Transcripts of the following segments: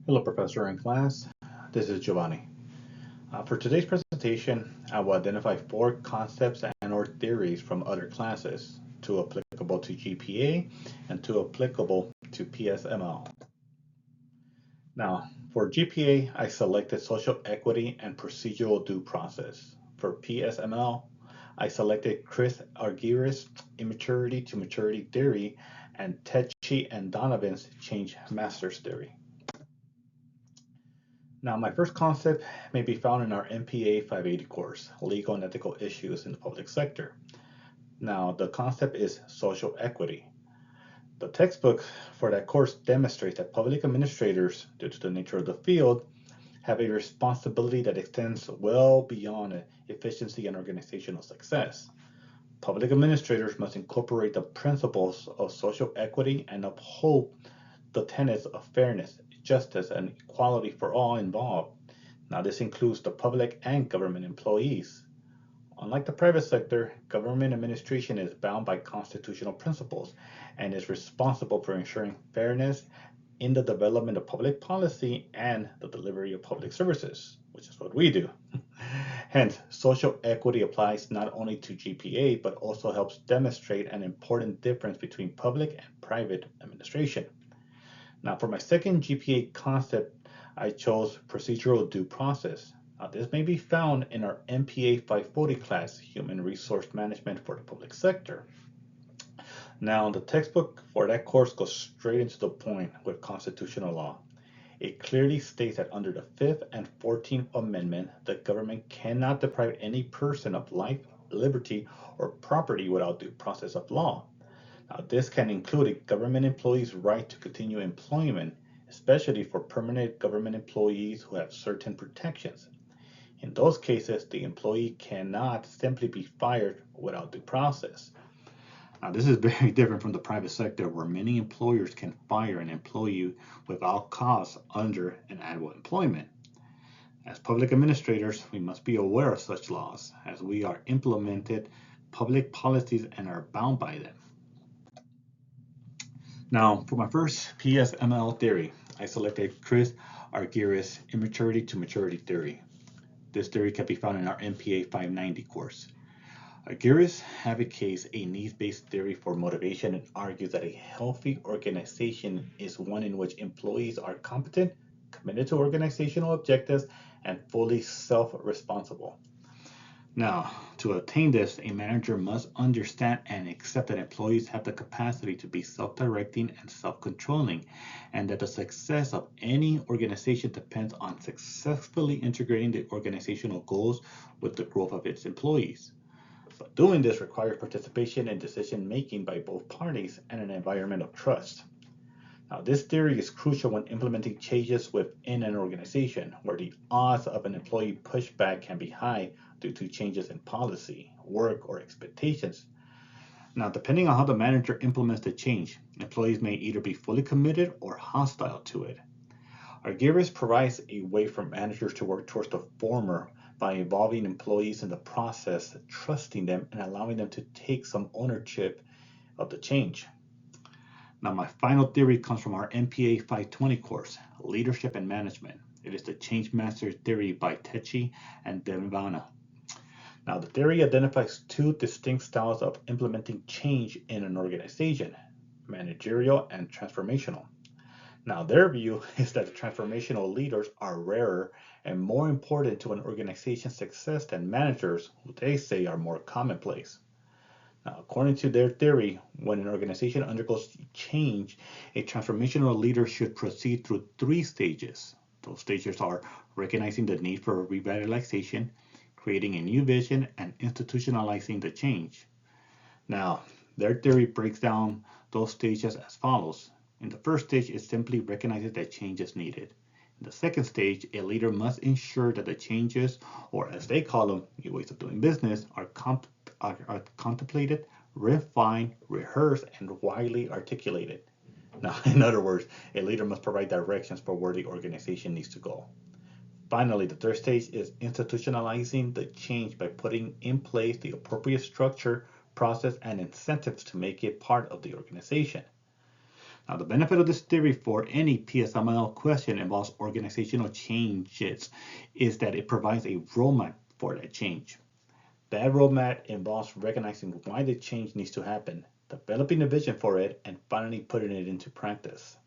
Hello, Professor and class. This is Giovanni. For today's presentation, I will identify four concepts and/or theories from other classes, two applicable to GPA and two applicable to PSML. Now, for GPA, I selected social equity and procedural due process. For PSML, I selected Chris Argyris' immaturity to maturity theory and Tetchy and Donovan's change masters theory. Now, my first concept may be found in our MPA 580 course, Legal and Ethical Issues in the Public Sector. Now, the concept is social equity. The textbook for that course demonstrates that public administrators, due to the nature of the field, have a responsibility that extends well beyond efficiency and organizational success. Public administrators must incorporate the principles of social equity and uphold the tenets of fairness, justice, and equality for all involved. Now, this includes the public and government employees. Unlike the private sector, government administration is bound by constitutional principles and is responsible for ensuring fairness in the development of public policy and the delivery of public services, which is what we do. Hence, social equity applies not only to GPA, but also helps demonstrate an important difference between public and private administration. Now, for my second GPA concept, I chose procedural due process. Now, this may be found in our MPA 540 class, Human Resource Management for the Public Sector. Now, the textbook for that course goes straight into the point with constitutional law. It clearly states that under the 5th and 14th Amendment, the government cannot deprive any person of life, liberty, or property without due process of law. Now, this can include a government employee's right to continue employment, especially for permanent government employees who have certain protections. In those cases, the employee cannot simply be fired without due process. Now, this is very different from the private sector where many employers can fire an employee without cause under an annual employment. As public administrators, we must be aware of such laws as we are implemented public policies and are bound by them. Now, for my first PSML theory, I selected Chris Argyris' immaturity to maturity theory. This theory can be found in our MPA 590 course. Argyris advocates a needs-based theory for motivation and argues that a healthy organization is one in which employees are competent, committed to organizational objectives, and fully self-responsible. Now, to attain this, a manager must understand and accept that employees have the capacity to be self-directing and self-controlling, and that the success of any organization depends on successfully integrating the organizational goals with the growth of its employees. But doing this requires participation in decision-making by both parties and an environment of trust. Now, this theory is crucial when implementing changes within an organization, where the odds of an employee pushback can be high due to changes in policy, work, or expectations. Now, depending on how the manager implements the change, employees may either be fully committed or hostile to it. Argyris provides a way for managers to work towards the former by involving employees in the process, trusting them, and allowing them to take some ownership of the change. Now, my final theory comes from our MPA 520 course, Leadership and Management. It is the Change Master theory by Tetchy and Donovanna. Now, the theory identifies two distinct styles of implementing change in an organization, managerial and transformational. Now, their view is that transformational leaders are rarer and more important to an organization's success than managers who they say are more commonplace. Now, according to their theory, when an organization undergoes change, a transformational leader should proceed through three stages. Those stages are recognizing the need for revitalization, creating a new vision, and institutionalizing the change. Now, their theory breaks down those stages as follows. In the first stage, it simply recognizes that change is needed. In the second stage, a leader must ensure that the changes, or as they call them, new ways of doing business, are contemplated, refined, rehearsed, and widely articulated. Now, in other words, a leader must provide directions for where the organization needs to go. Finally, the third stage is institutionalizing the change by putting in place the appropriate structure, process, and incentives to make it part of the organization. Now, the benefit of this theory for any PSML question involves organizational changes is that it provides a roadmap for that change. That roadmap involves recognizing why the change needs to happen, developing a vision for it, and finally putting it into practice.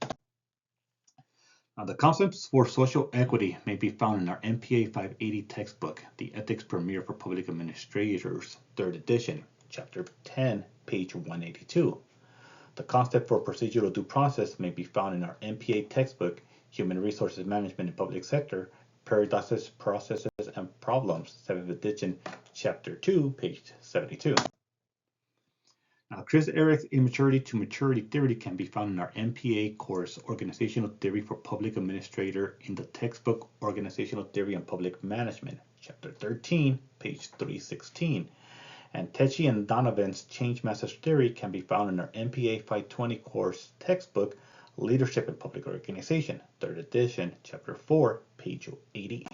Now, the concepts for social equity may be found in our MPA 580 textbook, The Ethics Premier for Public Administrators, 3rd edition, Chapter 10, page 182. The concept for procedural due process may be found in our MPA textbook, Human Resources Management in Public Sector, Paradoxes, Processes, and Problems, 7th edition, Chapter 2, page 72. Now, Chris Eric's Immaturity to Maturity theory can be found in our MPA course, Organizational Theory for Public Administrator, in the textbook Organizational Theory and Public Management, Chapter 13, page 316. And Techi and Donovan's Change Message Theory can be found in our MPA 520 course textbook, Leadership in Public Organization, 3rd edition, Chapter 4, page 88.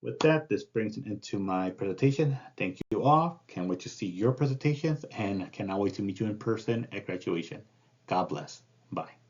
With that, this brings an end to my presentation. Thank you all. Can't wait to see your presentations and cannot wait to meet you in person at graduation. God bless. Bye.